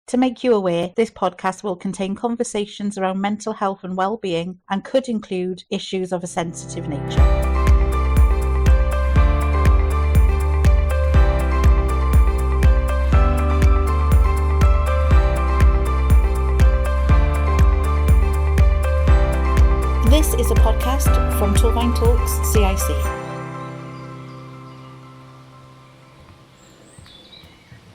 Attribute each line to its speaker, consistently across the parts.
Speaker 1: To make you aware, this podcast will contain conversations around mental health and well-being and could include issues of a sensitive nature. This is a podcast from Torfaen Talks CIC.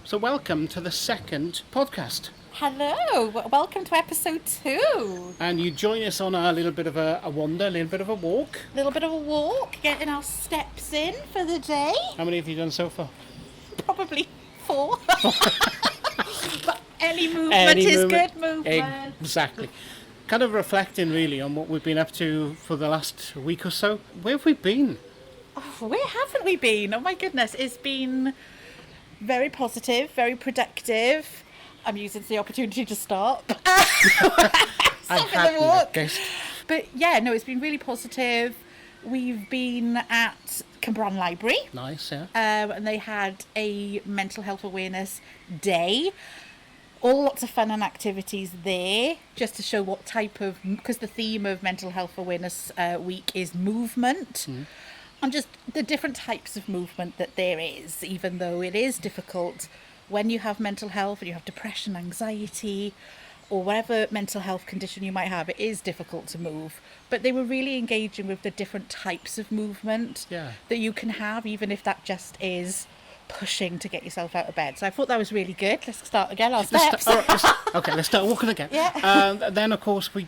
Speaker 2: So welcome to the second podcast.
Speaker 1: Hello, welcome to episode 2.
Speaker 2: And you join us on a little bit of a wander, a little bit of a walk.
Speaker 1: A little bit of a walk, getting our steps in for the day.
Speaker 2: How many have you done so far?
Speaker 1: Probably 4. But any movement is good movement.
Speaker 2: Exactly. Kind of reflecting really on what we've been up to for the last week or so. Where have we been?
Speaker 1: Oh, where haven't we been? Oh my goodness, it's been very positive, very productive. I'm using the opportunity to stop.
Speaker 2: I'm walk.
Speaker 1: But yeah, no, it's been really positive. We've been at Torfaen Library.
Speaker 2: Nice, yeah.
Speaker 1: And they had a mental health awareness day. Lots of fun and activities there, just to show what type of, because the theme of Mental Health Awareness Week is movement. And just the different types of movement that there is, even though it is difficult when you have mental health and you have depression, anxiety, or whatever mental health condition you might have, it is difficult to move. But they were really engaging with the different types of movement that you can have, even if that just is pushing to get yourself out of bed. So I thought that was really good. Let's start again, our steps.
Speaker 2: Let's start walking again.
Speaker 1: Yeah.
Speaker 2: Then of course we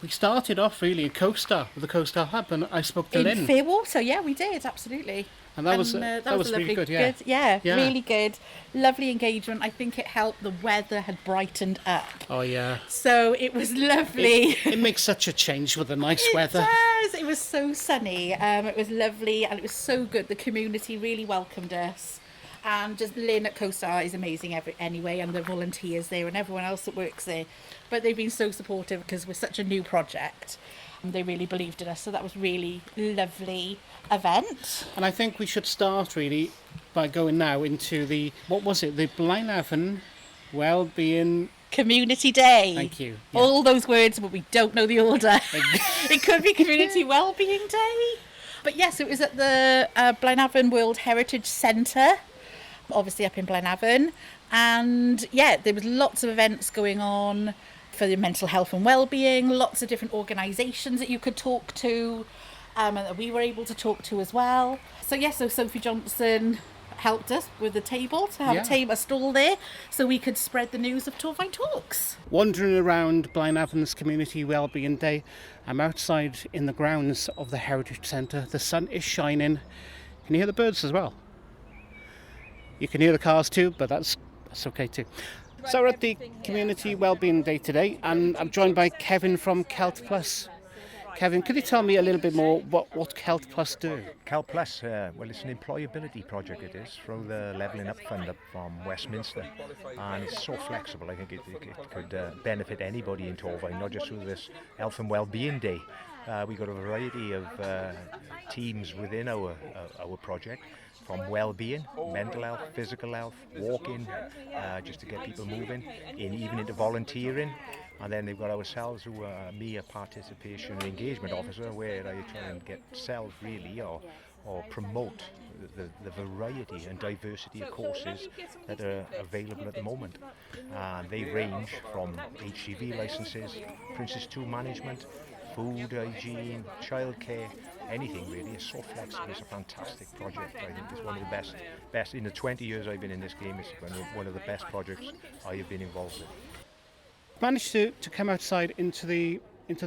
Speaker 2: started off really in CoStar, with the CoStar Hub, and I spoke to Lynn.
Speaker 1: In Fairwater, yeah, we did, absolutely.
Speaker 2: And that was really good, yeah.
Speaker 1: Yeah, really good. Lovely engagement. I think it helped the weather had brightened up.
Speaker 2: Oh, yeah.
Speaker 1: So it was lovely.
Speaker 2: It makes such a change with the nice weather.
Speaker 1: It does. It was so sunny. It was lovely and it was so good. The community really welcomed us. And just Lynn at CoStar is amazing anyway, and the volunteers there and everyone else that works there. But they've been so supportive because we're such a new project. They really believed in us, so that was really lovely event.
Speaker 2: And I think we should start really by going now into the Blaenavon Wellbeing
Speaker 1: Community Day.
Speaker 2: Thank you. Yeah.
Speaker 1: All those words, but we don't know the order. It could be Community Wellbeing Day. But yes, it was at the Blaenavon World Heritage Centre, obviously up in Blaenavon. And yeah, there was lots of events going on for the mental health and well-being, lots of different organisations that you could talk to, and that we were able to talk to as well. So Sophie Johnson helped us with the table to have a stall there so we could spread the news of Torfaen Talks.
Speaker 2: Wandering around Blaenavon's Community Wellbeing Day, I'm outside in the grounds of the Heritage Centre. The sun is shining. Can you hear the birds as well? You can hear the cars too, but that's okay too. So we're at the Community Wellbeing Day today, and I'm joined by Kevin from Celt Plus. Kevin, could you tell me a little bit more what Celt Plus do?
Speaker 3: Celt Plus, well, it's an employability project, it is, through the Levelling Up Fund up from Westminster. And it's so flexible, I think it could benefit anybody in Torfaen, not just through this Health and Wellbeing Day. We've got a variety of teams within our project, from well-being, mental health, physical health, walking, just to get people moving, even into volunteering. And then they've got ourselves, who are me, a participation and engagement officer, where I try and get self really or promote the variety and diversity of courses that are available at the moment. They range from HGV licenses, Princess 2 management, food hygiene, childcare, anything really. It's so flexible. It's a fantastic project. I think it's one of the best in the 20 years I've been in this game. It's one of the best projects I have been involved with.
Speaker 2: Managed to come outside into the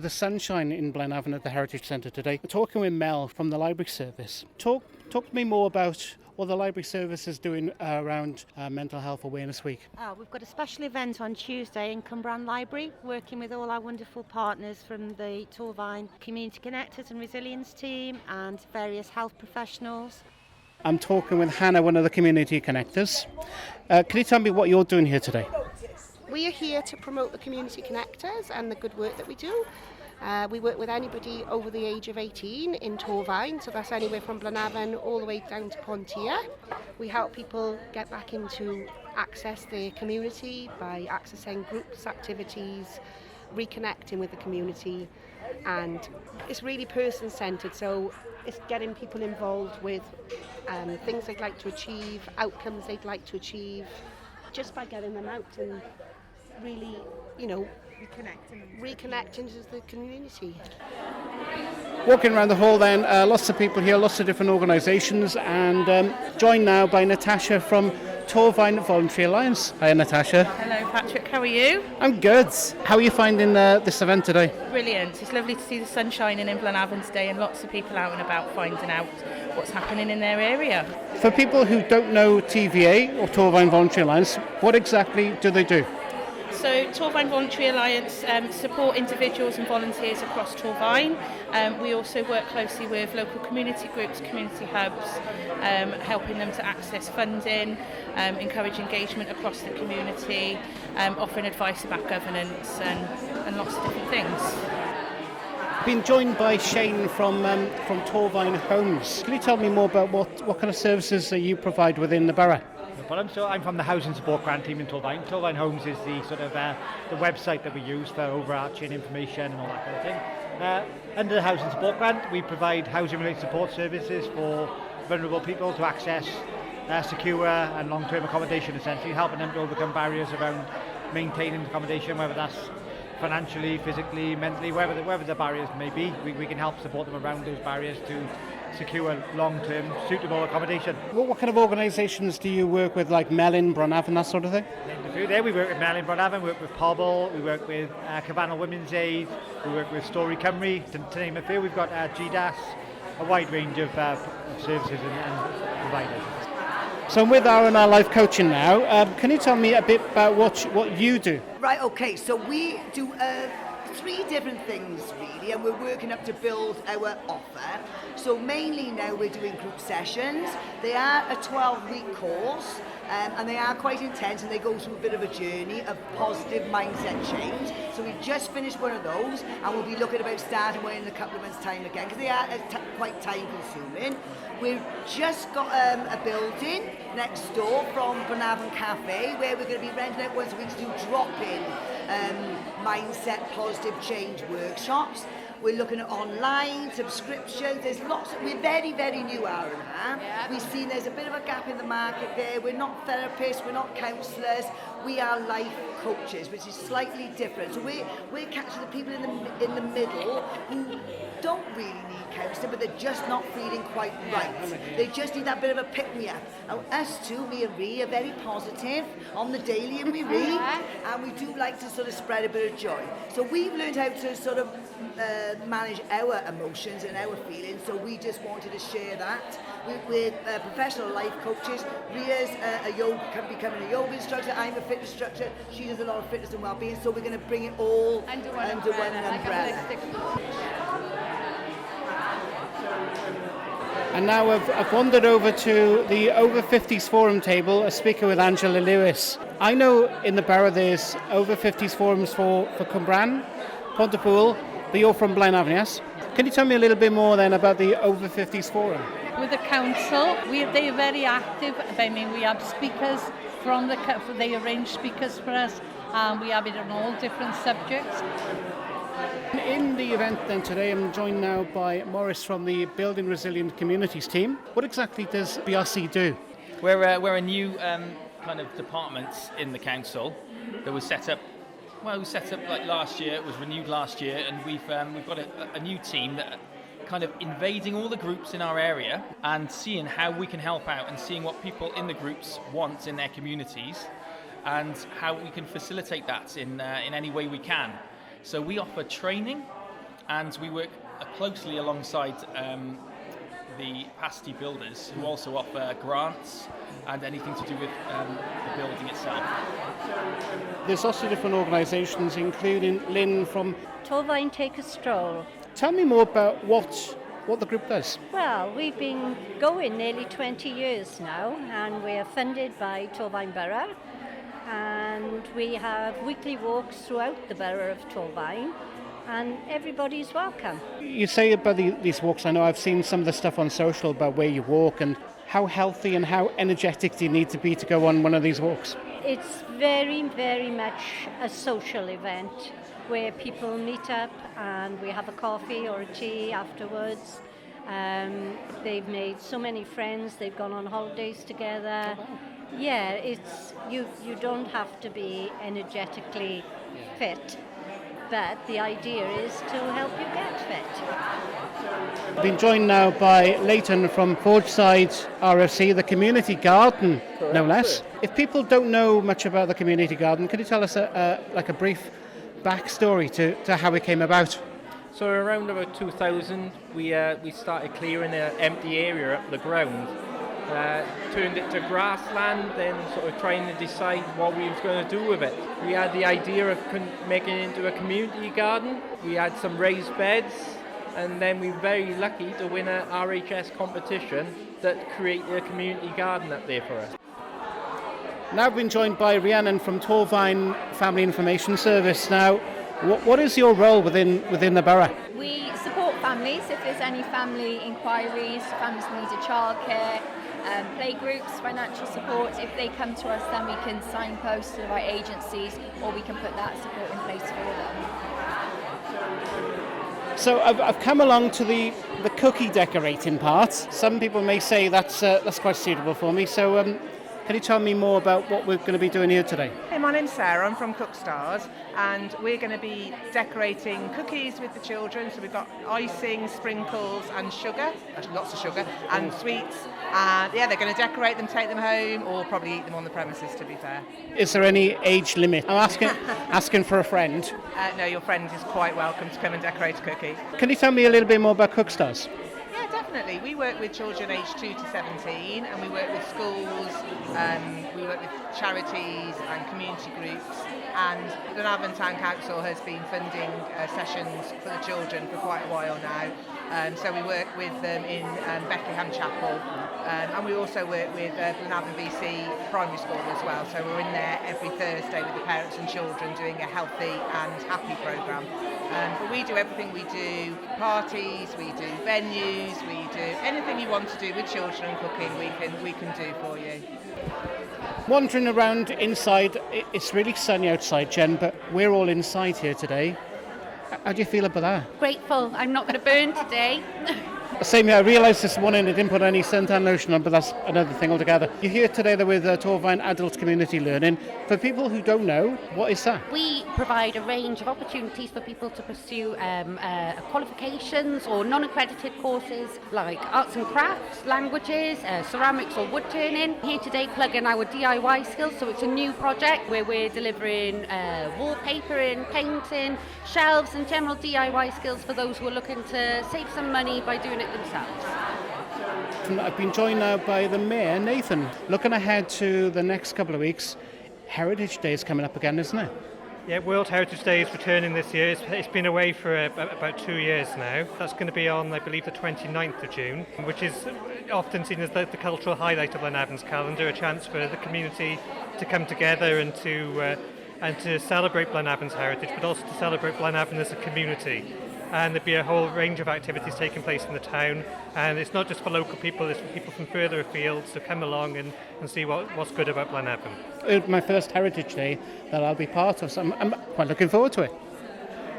Speaker 2: sunshine in Blaenavon at the Heritage Centre today. We're talking with Mel from the Library Service. Talk to me more about what the Library Service is doing around Mental Health Awareness Week.
Speaker 4: We've got a special event on Tuesday in Torfaen Library, working with all our wonderful partners from the Torfaen Community Connectors and Resilience team and various health professionals.
Speaker 2: I'm talking with Hannah, one of the Community Connectors. Can you tell me what you're doing here today?
Speaker 5: We are here to promote the Community Connectors and the good work that we do. We work with anybody over the age of 18 in Torfaen, so that's anywhere from Blaenavon all the way down to Pontier. We help people get back into access their community by accessing groups, activities, reconnecting with the community, and it's really person-centred, so it's getting people involved with things they'd like to achieve, outcomes they'd like to achieve, just by getting them out and really, reconnecting to the community.
Speaker 2: Walking around the hall then, lots of people here, lots of different organisations, and joined now by Natasha from Torfaen Voluntary Alliance. Hi Natasha.
Speaker 6: Hello Patrick, how are you?
Speaker 2: I'm good. How are you finding this event today?
Speaker 6: Brilliant. It's lovely to see the sun shining in Blaenavon today and lots of people out and about finding out what's happening in their area.
Speaker 2: For people who don't know TVA or Torfaen Voluntary Alliance, what exactly do they do?
Speaker 6: So Torfaen Voluntary Alliance support individuals and volunteers across Torfaen. We also work closely with local community groups, community hubs, helping them to access funding, encourage engagement across the community, offering advice about governance and lots of different things.
Speaker 2: I've been joined by Shane from Torfaen Homes. Can you tell me more about what kind of services that you provide within the borough?
Speaker 7: So I'm from the Housing Support Grant team in Torfaen. Torfaen Homes is the sort of the website that we use for overarching information and all that kind of thing. Under the Housing Support Grant, we provide housing-related support services for vulnerable people to access secure and long-term accommodation, essentially helping them to overcome barriers around maintaining accommodation, whether that's financially, physically, mentally, wherever the barriers may be. We can help support them around those barriers to secure long-term suitable accommodation.
Speaker 2: What kind of organisations do you work with, like Melin, Blaenavon, that sort of thing?
Speaker 7: There we work with Melin, Blaenavon, we work with Pobl, we work with Cabanal Women's Aid, we work with Story Cymru, to name a few. We've got GDAS, a wide range of services and providers.
Speaker 2: So I'm with our life coaching now. Can you tell me a bit about what you do?
Speaker 8: Right, okay, so we do 3 different things really, and we're working up to build our offer. So mainly now we're doing group sessions. They are a 12-week course, and they are quite intense, and they go through a bit of a journey of positive mindset change. So we've just finished one of those, and we'll be looking about starting one in a couple of months' time again, because they are quite time-consuming. We've just got a building next door from Blaenavon Cafe, where we're going to be renting out once a week to do drop-in mindset positive change workshops. We're looking at online subscriptions. There's lots. We're very, very new, Aaron. Yeah. We've seen there's a bit of a gap in the market there. We're not therapists. We're not counsellors. We are life coaches, which is slightly different. So we're catching the people in the middle who don't really need counselling, but they're just not feeling quite right. They just need that bit of a pick-me-up. And us two, me and Ree, are very positive on the daily, and we read, and we do like to sort of spread a bit of joy. So we've learned how to sort of manage our emotions and our feelings, so we just wanted to share that. We're professional life coaches. Ria's becoming a yoga instructor. I'm a fitness instructor. She does a lot of fitness and well-being, so we're going to bring it all under one umbrella.
Speaker 2: And now I've wandered over to the Over 50s Forum table, a speaker with Angela Lewis. I know in the borough there's Over 50s Forums for Cwmbran, Pontypool, but you're from Blaenavon, yes? Can you tell me a little bit more then about the Over 50s Forum?
Speaker 9: With the council, they're very active. I mean, we have speakers from they arrange speakers for us, and we have it on all different subjects.
Speaker 2: In the event then today, I'm joined now by Morris from the Building Resilient Communities team. What exactly does BRC do?
Speaker 10: We're a new kind of department in the council that was set up. Well, it was set up like last year. It was renewed last year, and we've got a new team that kind of invading all the groups in our area and seeing how we can help out and seeing what people in the groups want in their communities and how we can facilitate that in any way we can. So we offer training, and we work closely alongside the capacity builders who also offer grants and anything to do with the building itself.
Speaker 2: There's lots of different organisations, including Lynn from
Speaker 11: Torfaen Take a Stroll.
Speaker 2: Tell me more about what the group does.
Speaker 11: Well, we've been going nearly 20 years now, and we're funded by Torfaen Borough, and we have weekly walks throughout the borough of Torfaen, and everybody's welcome.
Speaker 2: You say about these walks, I know I've seen some of the stuff on social about where you walk and how healthy and how energetic do you need to be to go on one of these walks?
Speaker 11: It's very, very much a social event where people meet up and we have a coffee or a tea afterwards. They've made so many friends, they've gone on holidays together. Yeah, it's you don't have to be energetically fit, but the idea is to help you get fit.
Speaker 2: I've been joined now by Leighton from Forgeside RFC, the community garden, no less. If people don't know much about the community garden, can you tell us a brief backstory to how it came about?
Speaker 12: So around about 2000, we started clearing an empty area up the ground, turned it to grassland, then sort of trying to decide what we was going to do with it. We had the idea of making it into a community garden. We had some raised beds, and then we were very lucky to win a RHS competition that created a community garden up there for us.
Speaker 2: Now I've been joined by Rhiannon from Torfaen Family Information Service. Now, what is your role within the borough?
Speaker 13: We support families if there's any family inquiries, families needed childcare, playgroups, financial support. If they come to us, then we can signpost to the right agencies, or we can put that support in place for them.
Speaker 2: So I've come along to the cookie decorating part. Some people may say that's quite suitable for me. So can you tell me more about what we're going to be doing here today?
Speaker 14: Hey, my name's Sarah, I'm from CoStar, and we're going to be decorating cookies with the children. So we've got icing, sprinkles and sugar, lots of sugar, and sweets. And yeah, they're going to decorate them, take them home, or probably eat them on the premises, to be fair.
Speaker 2: Is there any age limit? I'm asking for a friend.
Speaker 14: No, your friend is quite welcome to come and decorate a cookie.
Speaker 2: Can you tell me a little bit more about CoStar?
Speaker 14: Yeah, definitely. We work with children aged 2 to 17, and we work with schools, we work with charities and community groups, and the Blaenavon Town Council has been funding sessions for the children for quite a while now. So we work with them in Bethlehem Chapel, and we also work with Blaenavon VC Primary School as well. So we're in there every Thursday with the parents and children doing a healthy and happy programme. But we do everything. We do parties, we do venues, we do anything you want to do with children and cooking, we can do for you.
Speaker 2: Wandering around inside, it's really sunny outside, Jen, but we're all inside here today. How do you feel about that?
Speaker 15: Grateful. I'm not going to burn today.
Speaker 2: Same here. I realised this morning they didn't put any suntan lotion on, but that's another thing altogether. You're here today with Torfaen Adult Community Learning. For people who don't know, what is that?
Speaker 15: We provide a range of opportunities for people to pursue qualifications or non-accredited courses like arts and crafts, languages, ceramics or wood turning. Here today plugging our DIY skills, so it's a new project where we're delivering wallpapering, painting, shelves and general DIY skills for those who are looking to save some money by doing it themselves.
Speaker 2: I've been joined now by the Mayor, Nathan. Looking ahead to the next couple of weeks, Heritage Day is coming up again, isn't it?
Speaker 16: Yeah, World Heritage Day is returning this year. It's been away for about 2 years now. That's going to be on, I believe, the 29th of June, which is often seen as the cultural highlight of Blaenavon's calendar, a chance for the community to come together and to celebrate Blaenavon's heritage, but also to celebrate Blaenavon as a community. And there'll be a whole range of activities taking place in the town, and it's not just for local people, it's for people from further afield to come along and see what's good about Blaenavon.
Speaker 2: It's my first Heritage Day that I'll be part of, so I'm quite looking forward to it.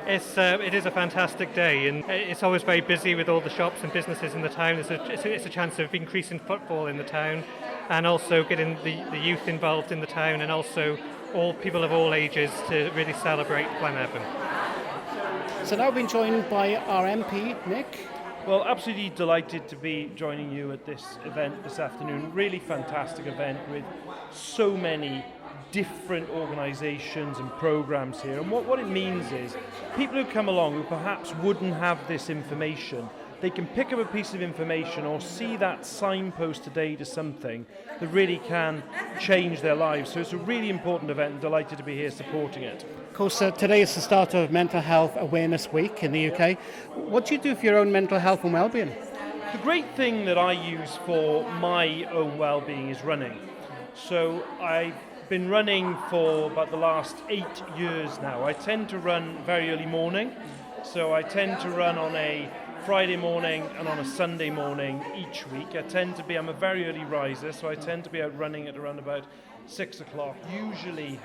Speaker 16: It is a fantastic day, and it's always very busy with all the shops and businesses in the town. It's a chance of increasing footfall in the town, and also getting the youth involved in the town, and also all people of all ages to really celebrate Blaenavon.
Speaker 2: So now I've been joined by our MP, Nick.
Speaker 17: Well, absolutely delighted to be joining you at this event this afternoon. Really fantastic event with so many different organisations and programmes here. And what it means is people who come along who perhaps wouldn't have this information, they can pick up a piece of information or see that signpost today to something that really can change their lives. So it's a really important event and delighted to be here supporting it.
Speaker 2: Of course, today is the start of Mental Health Awareness Week in the UK. What do you do for your own mental health and well-being?
Speaker 17: The great thing that I use for my own well-being is running. So I've been running for about the last 8 years now. I tend to run very early morning. So I tend to run on a Friday morning and on a Sunday morning each week. I'm a very early riser, so I tend to be out running at around about 6 o'clock, usually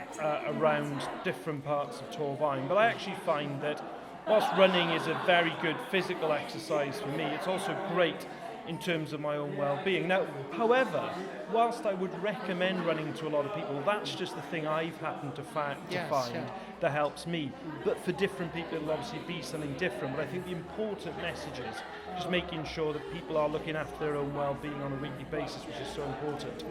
Speaker 17: around different parts of Torfaen. But I actually find that whilst running is a very good physical exercise for me, it's also great in terms of my own well-being. Now, however, whilst I would recommend running to a lot of people, that's just the thing I've happened to find that helps me. But for different people, it'll obviously be something different. But I think the important message is just making sure that people are looking after their own well-being on a weekly basis, which is so important.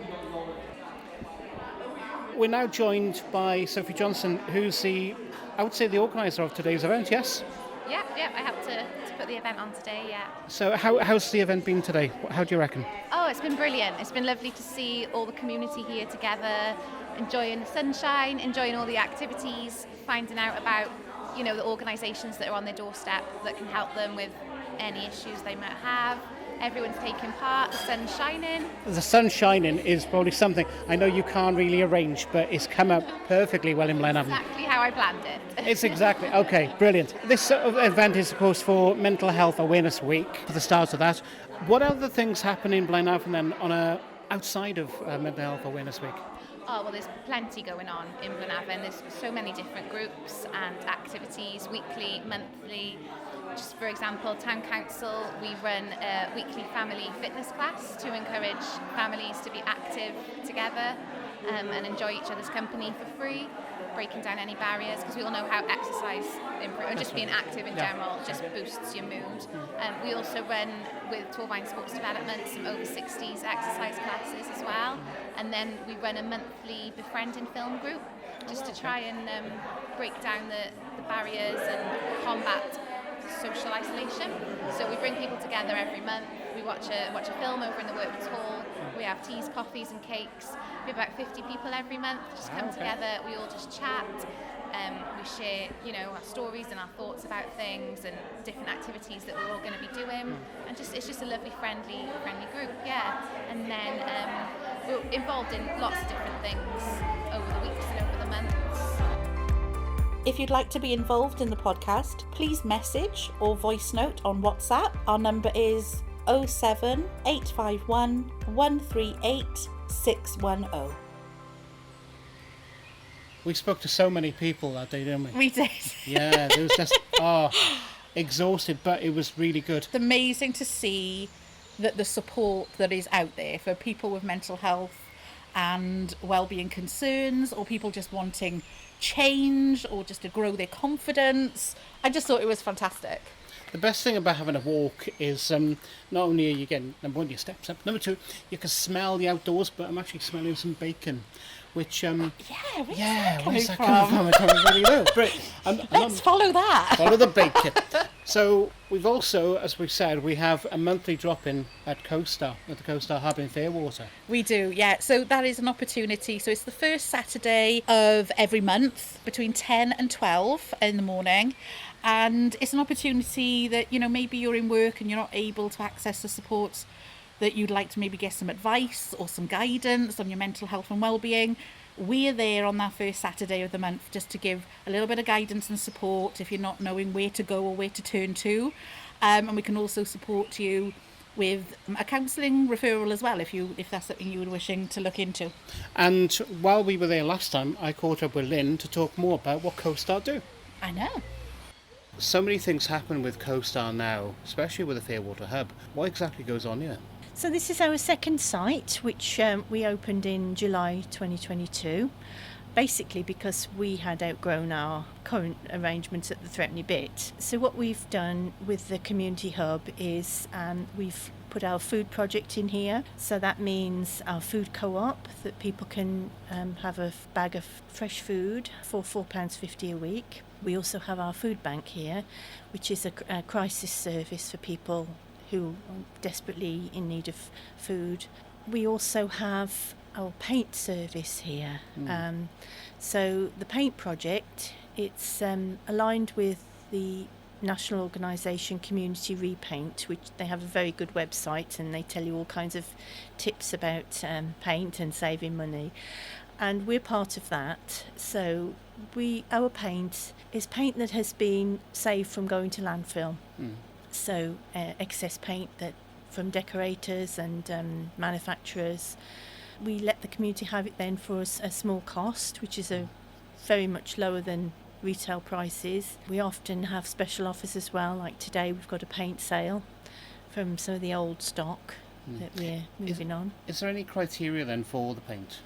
Speaker 2: We're now joined by Sophie Johnson, who's the organiser of today's event, yes?
Speaker 18: Yeah, I helped to put the event on today, yeah.
Speaker 2: So how's the event been today? How do you reckon?
Speaker 18: Oh, it's been brilliant. It's been lovely to see all the community here together, enjoying the sunshine, enjoying all the activities, finding out about, the organisations that are on their doorstep that can help them with any issues they might have. Everyone's taking part, the sun's shining.
Speaker 2: The sun shining is probably something I know you can't really arrange, but it's come out perfectly well in Blaenavon.
Speaker 18: Exactly how I planned it.
Speaker 2: It's exactly, okay, brilliant. This event is, of course, for Mental Health Awareness Week, for the start of that. What other things happen in Blaenavon then outside of Mental Health Awareness Week?
Speaker 18: Oh, well, there's plenty going on in Blaenavon. There's so many different groups and activities, weekly, monthly. Just for example, Town Council, we run a weekly family fitness class to encourage families to be active together and enjoy each other's company for free, breaking down any barriers, because we all know how exercise and just being active in general just boosts your mood. We also run with Torfaen Sports Development some over 60s exercise classes as well, and then we run a monthly befriending film group just to try and break down the barriers and combat social isolation. So we bring people together every month. We watch a film over in the Workman's Hall. We have teas, coffees and cakes. We have about 50 people every month just come together. We all just chat. We share, our stories and our thoughts about things and different activities that we're all going to be doing. And it's just a lovely, friendly group, yeah. And then we're involved in lots of different things over the weeks and over the months.
Speaker 1: If you'd like to be involved in the podcast, please message or voice note on WhatsApp. Our number is 07 851 138 610.
Speaker 2: We spoke to so many people that day, didn't we?
Speaker 1: We did.
Speaker 2: Yeah, there was just, exhausted, but it was really good.
Speaker 1: It's amazing to see that the support that is out there for people with mental health and well-being concerns, or people just wanting change or just to grow their confidence. I just thought it was fantastic.
Speaker 2: The best thing about having a walk is not only are you getting, number one, your steps up, number two, you can smell the outdoors, but I'm actually smelling some bacon, which
Speaker 1: where's that
Speaker 2: coming
Speaker 1: from?
Speaker 2: I don't really know. But
Speaker 1: Let's follow that.
Speaker 2: Follow the bacon. So we've also, as we've said, we have a monthly drop-in at CoStar, at the CoStar Hub in Fairwater.
Speaker 1: We do, yeah. So that is an opportunity. So it's the first Saturday of every month between 10 and 12 in the morning. And it's an opportunity that, maybe you're in work and you're not able to access the support that you'd like to maybe get some advice or some guidance on your mental health and well-being. We're there on that first Saturday of the month just to give a little bit of guidance and support if you're not knowing where to go or where to turn to. And we can also support you with a counselling referral as well, if that's something you were wishing to look into.
Speaker 2: And while we were there last time, I caught up with Lynn to talk more about what CoStar do.
Speaker 1: I know.
Speaker 2: So many things happen with CoStar now, especially with the Fairwater Hub. What exactly goes on here?
Speaker 19: So this is our second site, which we opened in July 2022, basically because we had outgrown our current arrangements at the Threepenny Bit. So what we've done with the community hub is we've put our food project in here. So that means our food co-op, that people can have a bag of fresh food for £4.50 a week. We also have our food bank here, which is a crisis service for people who are desperately in need of food. We also have our paint service here. So the paint project, it's aligned with the national organisation Community Repaint, which they have a very good website and they tell you all kinds of tips about paint and saving money. And we're part of that. So our paint is paint that has been saved from going to landfill. So excess paint that from decorators and manufacturers, We let the community have it then for a small cost, which is very much lower than retail prices. We often have special offers as well, like today we've got a paint sale from some of the old stock that we're moving on.
Speaker 2: Is there any criteria then for the paint?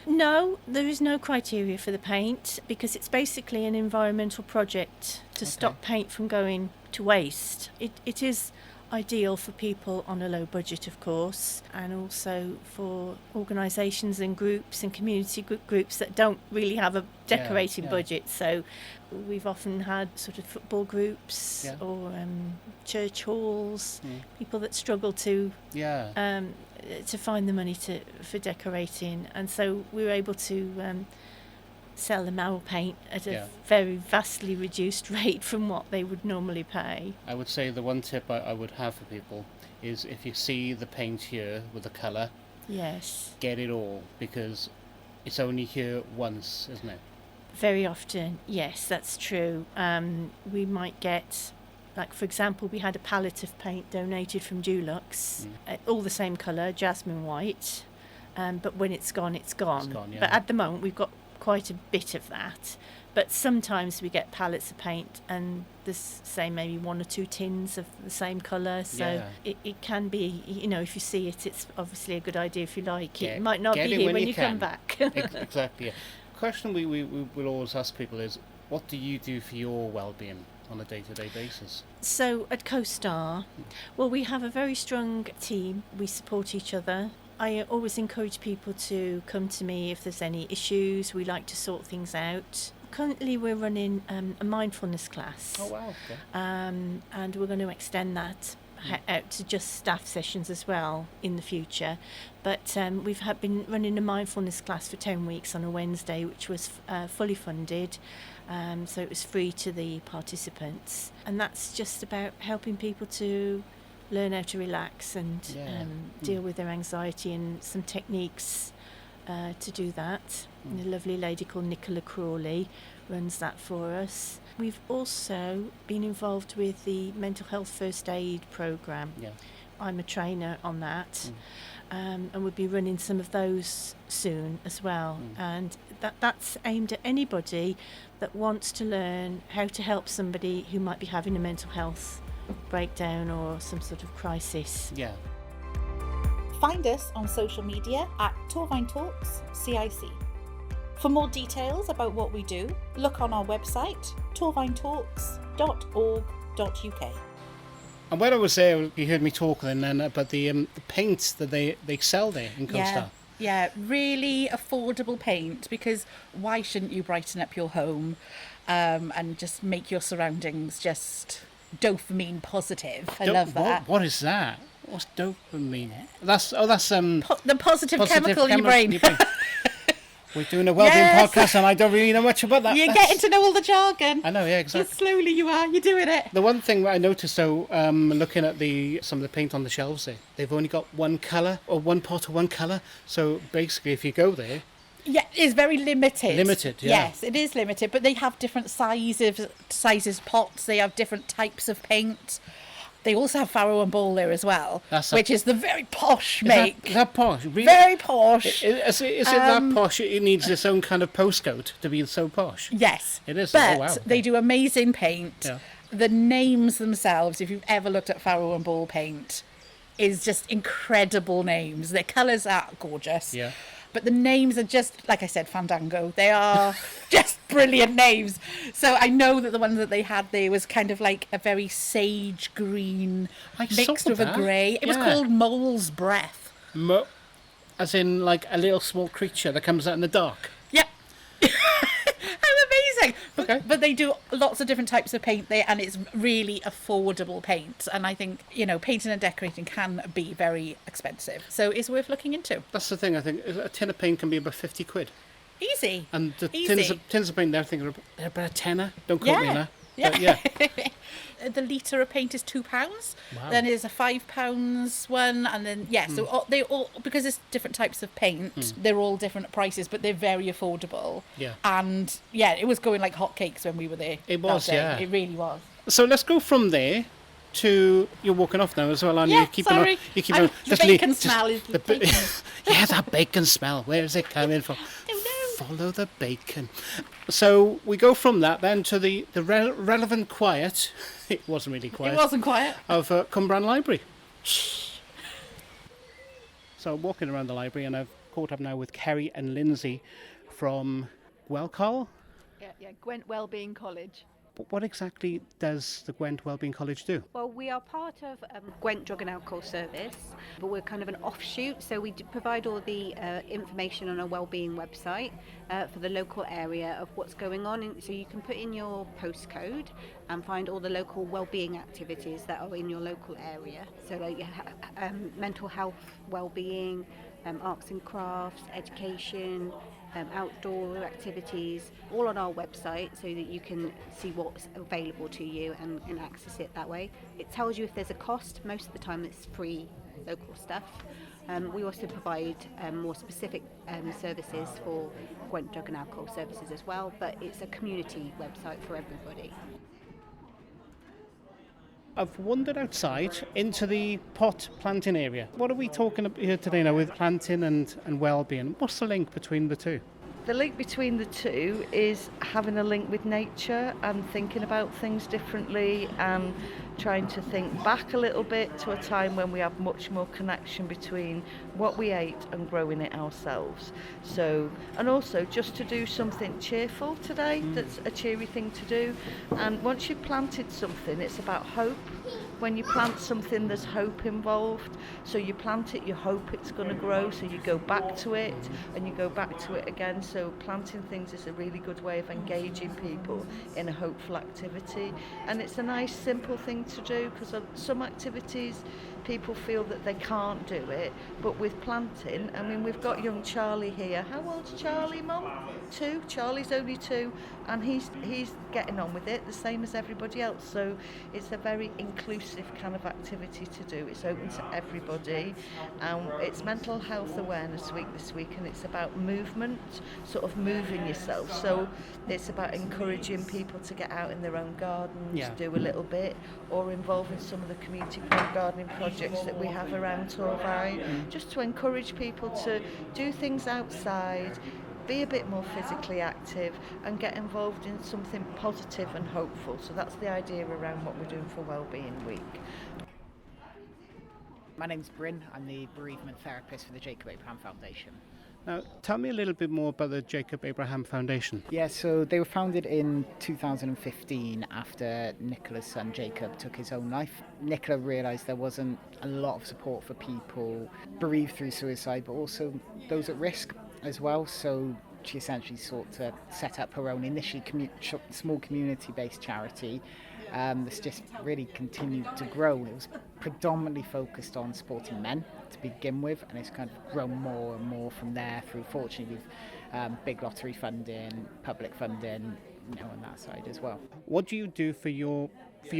Speaker 19: No, there is no criteria for the paint because it's basically an environmental project to stop paint from going to waste. It is ideal for people on a low budget, of course, and also for organisations and groups and community groups that don't really have a decorating budget. So we've often had sort of football groups or church halls, people that struggle to find the money for decorating, and so we were able to sell them our paint at a very vastly reduced rate from what they would normally pay.
Speaker 2: I would say the one tip I would have for people is if you see the paint here with the colour, get it all, because it's only here once, isn't it?
Speaker 19: Very often, yes, that's true. We might get, like for example, we had a palette of paint donated from Dulux, all the same colour, jasmine white, but when it's gone, it's gone.
Speaker 2: It's gone,
Speaker 19: But at the moment we've got quite a bit of that, but sometimes we get pallets of paint and there's say maybe 1 or 2 tins of the same colour, so it can be, you know, if you see it, it's obviously a good idea if you like it. It might not be here when you come back.
Speaker 2: Exactly. Yeah. Question we will always ask people is, what do you do for your well-being on a day-to-day basis?
Speaker 19: So at CoStar, well, we have a very strong team. We support each other. I always encourage people to come to me if there's any issues. We like to sort things out. Currently we're running a mindfulness class.
Speaker 2: Oh wow. Okay.
Speaker 19: And we're going to extend that out to just staff sessions as well in the future. But we've been running a mindfulness class for 10 weeks on a Wednesday, which was fully funded. So it was free to the participants. And that's just about helping people to learn how to relax and deal with their anxiety, and some techniques to do that. And a lovely lady called Nicola Crawley runs that for us. We've also been involved with the mental health first aid programme. I'm a trainer on that, and we'll be running some of those soon as well. And that's aimed at anybody that wants to learn how to help somebody who might be having a mental health breakdown or some sort of crisis.
Speaker 1: Find us on social media at Torfaen Talks CIC. For more details about what we do, look on our website torfaentalks.org.uk.
Speaker 2: And when I was there, you heard me talk then about the paints that they sell there in CoStar.
Speaker 1: Yeah, really affordable paint, because why shouldn't you brighten up your home and just make your surroundings just dopamine positive? I love that.
Speaker 2: What is that? What's dopamine? That's the
Speaker 1: positive chemical in your brain.
Speaker 2: We're doing a wellbeing podcast, and I don't really know much about that.
Speaker 1: You're getting to know all the jargon.
Speaker 2: I know, yeah, exactly.
Speaker 1: Just slowly you are. You're doing it.
Speaker 2: The one thing that I noticed, though, looking at some of the paint on the shelves there, they've only got one colour, or one pot of one colour. So basically, if you go there,
Speaker 1: it's very limited.
Speaker 2: Yes,
Speaker 1: it is limited, but they have different sizes pots. They have different types of paint. They also have Farrow and Ball there as well, which is the very posh make.
Speaker 2: Is that posh? Really?
Speaker 1: Very posh.
Speaker 2: Is it that posh? It needs its own kind of postcode to be so posh?
Speaker 1: Yes.
Speaker 2: It is.
Speaker 1: But they do amazing paint. Yeah. The names themselves, if you've ever looked at Farrow and Ball paint, is just incredible names. Their colours are gorgeous.
Speaker 2: Yeah.
Speaker 1: But the names are just, like I said, Fandango. They are just brilliant names. So I know that the one that they had there was kind of like a very sage green mixed with a grey. It was called Mole's Breath.
Speaker 2: As in like a little small creature that comes out in the dark?
Speaker 1: Yep. Amazing. But they do lots of different types of paint there, and it's really affordable paint. And I think, painting and decorating can be very expensive. So it's worth looking into.
Speaker 2: That's the thing, I think. A tin of paint can be about 50 quid.
Speaker 1: Easy.
Speaker 2: And the tins of paint there, I think they're about a tenner. Don't quote me on that.
Speaker 1: Yeah. The litre of paint is £2.
Speaker 2: Wow.
Speaker 1: Then there's a £5 one, and then so they all, because it's different types of paint, they're all different prices, but they're very affordable.
Speaker 2: Yeah.
Speaker 1: And it was going like hotcakes when we were there.
Speaker 2: It was,
Speaker 1: that day. It really was.
Speaker 2: So let's go from there you're walking off now as well, aren't
Speaker 1: Yeah,
Speaker 2: you? Keeping
Speaker 1: sorry.
Speaker 2: you keep
Speaker 1: The
Speaker 2: just
Speaker 1: bacon
Speaker 2: just
Speaker 1: smell is
Speaker 2: the
Speaker 1: bacon.
Speaker 2: yeah, that bacon smell. Where is it coming from? Follow the bacon. So we go from that then to the relevant quiet. It wasn't really quiet.
Speaker 1: It wasn't quiet.
Speaker 2: Of Cumbrae Library. So I'm walking around the library, and I've caught up now with Kerry and Lindsay from Carl.
Speaker 20: Yeah, Gwent Wellbeing College.
Speaker 2: But what exactly does the Gwent Wellbeing College do?
Speaker 15: Well, we are part of Gwent Drug and Alcohol Service, but we're kind of an offshoot, so we provide all the information on our Wellbeing website for the local area of what's going on. And so you can put in your postcode and find all the local wellbeing activities that are in your local area. So like mental health, wellbeing, arts and crafts, education, outdoor activities, all on our website so that you can see what's available to you and access it that way. It tells you if there's a cost. Most of the time it's free local stuff. We also provide more specific services for Gwent Drug and Alcohol Services as well, but it's a community website for everybody.
Speaker 2: I've wandered outside into the pot planting area. What are we talking about here today now with planting and well-being? What's the link between the two?
Speaker 21: The link between the two is having a link with nature and thinking about things differently and trying to think back a little bit to a time when we have much more connection between what we ate and growing it ourselves. So, and also just to do something cheerful today, that's a cheery thing to do. And once you've planted something, it's about hope. When you plant something, there's hope involved. So you plant it, you hope it's going to grow, so you go back to it and you go back to it again. So planting things is a really good way of engaging people in a hopeful activity. And it's a nice, simple thing to do, because some activities people feel that they can't do it, but with planting, I mean, we've got young Charlie here. How old's Charlie, Mum? 2. Charlie's only 2, and he's getting on with it the same as everybody else. So it's a very inclusive kind of activity to do. It's open to everybody. It's Mental Health Awareness Week this week, and it's about movement, sort of moving yourself. So it's about encouraging people to get out in their own gardens, do a little bit, or involve in some of the community gardening projects that we have around Torfaen, just to encourage people to do things outside, be a bit more physically active and get involved in something positive and hopeful. So that's the idea around what we're doing for Wellbeing Week.
Speaker 22: My name's Bryn. I'm the bereavement therapist for the Jacob Abraham Foundation.
Speaker 2: Now, tell me a little bit more about the Jacob Abraham Foundation.
Speaker 22: Yeah, so they were founded in 2015 after Nicola's son Jacob took his own life. Nicola realised there wasn't a lot of support for people bereaved through suicide, but also those at risk as well. So she essentially sought to set up her own initially small community-based charity that's just really continued to grow. It was predominantly focused on supporting men to begin with, and it's kind of grown more and more from there through, fortunately, with big lottery funding, public funding, on that side as well.
Speaker 2: What do you do for your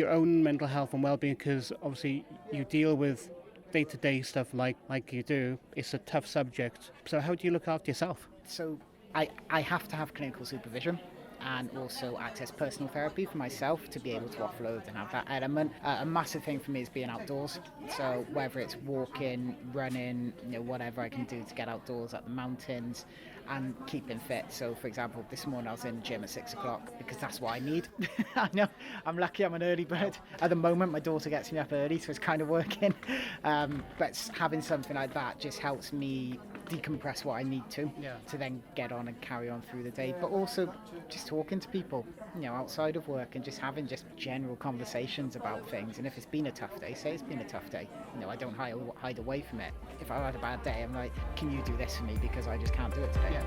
Speaker 2: own mental health and well-being? Because obviously you deal with day-to-day stuff like you do. It's a tough subject. So how do you look after yourself?
Speaker 22: So I have to have clinical supervision and also access personal therapy for myself to be able to offload and have that element. A massive thing for me is being outdoors. So whether it's walking, running, whatever I can do to get outdoors at the mountains and keeping fit. So for example, this morning I was in the gym at 6 o'clock because that's what I need. I know, I'm lucky I'm an early bird. At the moment my daughter gets me up early, so it's kind of working. But having something like that just helps me decompress what I need to then get on and carry on through the day, but also just talking to people outside of work and just having just general conversations about things. And if it's been a tough day, say it's been a tough day, I don't hide away from it. If I had a bad day, I'm like, can you do this for me, because I just can't do it today.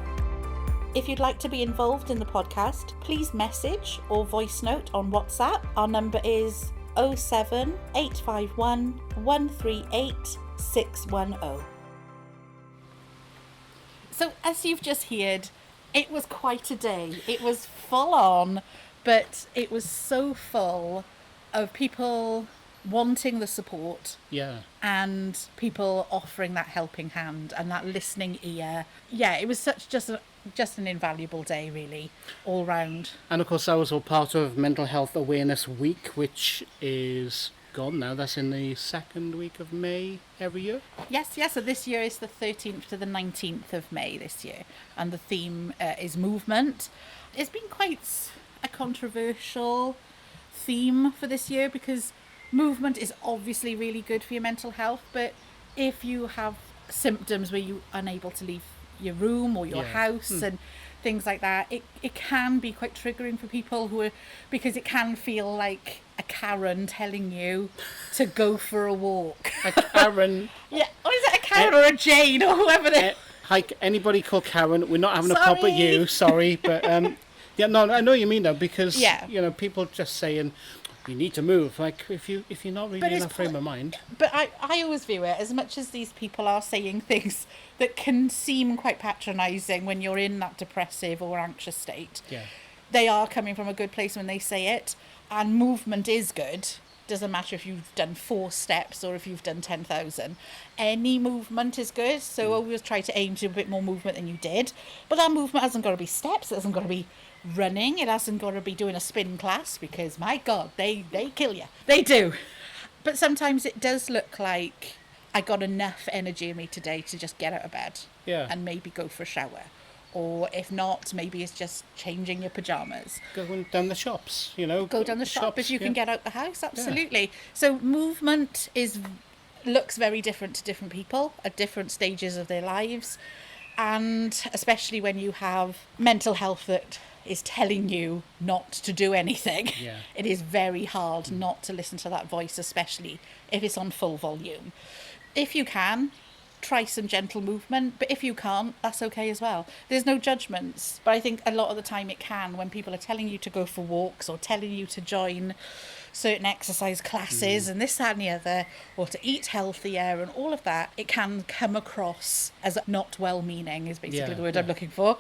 Speaker 1: If you'd like to be involved in the podcast, please message or voice note on WhatsApp. Our number is 07851 138 610. So as you've just heard, it was quite a day. It was full on, but it was so full of people wanting the support.
Speaker 2: Yeah.
Speaker 1: And people offering that helping hand and that listening ear. Yeah, it was just an invaluable day, really, all round.
Speaker 2: And of course that was all part of Mental Health Awareness Week, which is gone now. That's in the second week of May every year.
Speaker 1: Yes. So this year is the 13th to the 19th of May this year. And the theme is movement. It's been quite a controversial theme for this year because movement is obviously really good for your mental health, but if you have symptoms where you're unable to leave your room or your house and things like that, it can be quite triggering for people because it can feel like a Karen telling you to go for a walk.
Speaker 2: A Karen?
Speaker 1: Yeah, or is it a Karen or a Jane or whoever they
Speaker 2: Hi, anybody called Karen, we're not having a pop at you, sorry, but yeah, no, I know what you mean though, because people just saying you need to move, like if you're not really in that frame of mind.
Speaker 1: But I always view it, as much as these people are saying things that can seem quite patronising when you're in that depressive or anxious state, they are coming from a good place when they say it, and movement is good. Doesn't matter if you've done 4 steps or if you've done 10,000. Any movement is good, so always try to aim to a bit more movement than you did. But that movement hasn't got to be steps, it hasn't got to be running, it hasn't got to be doing a spin class, because my God, they kill you. They do. But sometimes it does look like I got enough energy in me today to just get out of bed and maybe go for a shower. Or if not, maybe it's just changing your pyjamas.
Speaker 2: Going down the shops,
Speaker 1: Go down the shop if you can get out the house, absolutely. Yeah. So movement looks very different to different people at different stages of their lives. And especially when you have mental health that is telling you not to do anything, it is very hard not to listen to that voice, especially if it's on full volume. If you can, try some gentle movement, but if you can't, that's okay as well. There's no judgments, but I think a lot of the time it can, when people are telling you to go for walks or telling you to join certain exercise classes and this, that and the other, or to eat healthier and all of that, it can come across as not well-meaning, is basically the word I'm looking for.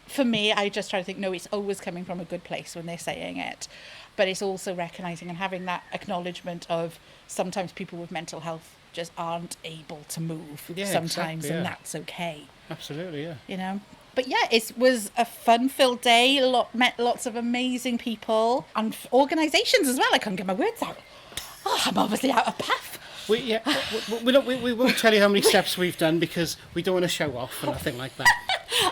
Speaker 1: For me, I just try to think, no, it's always coming from a good place when they're saying it, but it's also recognising and having that acknowledgement of sometimes people with mental health just aren't able to move sometimes, and that's okay.
Speaker 2: Absolutely,
Speaker 1: But yeah, it was a fun-filled day. Met lots of amazing people and organisations as well. I couldn't get my words out. Oh, I'm obviously out of breath.
Speaker 2: We won't tell you how many steps we've done because we don't want to show off or nothing like that.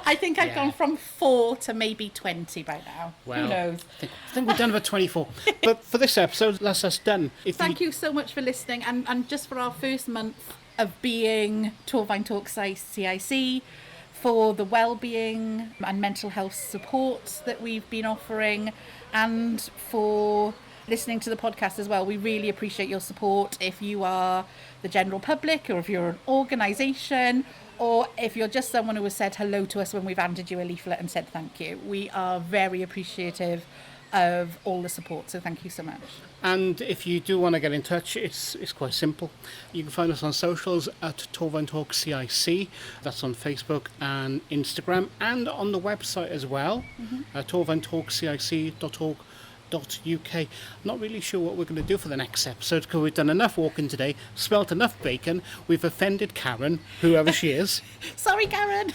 Speaker 1: I think I've gone from 4 to maybe 20 by now.
Speaker 2: Well,
Speaker 1: who knows?
Speaker 2: I think we've done about 24. But for this episode, that's us done.
Speaker 1: Thank you so much for listening. And just for our first month of being Torfaen Talks CIC, for the wellbeing and mental health support that we've been offering, and for listening to the podcast as well. We really appreciate your support. If you are the general public, or if you're an organisation, or if you're just someone who has said hello to us when we've handed you a leaflet and said thank you, we are very appreciative of all the support, so thank you so much.
Speaker 2: And if you do want to get in touch, it's quite simple. You can find us on socials at Torfaen Talks CIC. That's on Facebook and Instagram, and on the website as well, torfaentalkscic.org.uk. I'm not really sure what we're going to do for the next episode, because we've done enough walking today, smelt enough bacon, we've offended Karen, whoever she is.
Speaker 1: Sorry, Karen.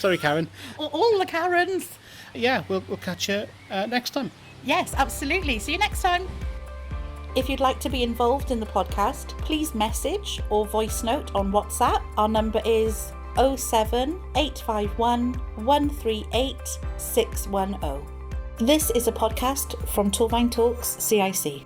Speaker 2: All
Speaker 1: the Karens.
Speaker 2: Yeah, we'll catch you next time.
Speaker 1: Yes, absolutely. See you next time. If you'd like to be involved in the podcast, please message or voice note on WhatsApp. Our number is 07851 138 610. This is a podcast from Torfaen Talks CIC.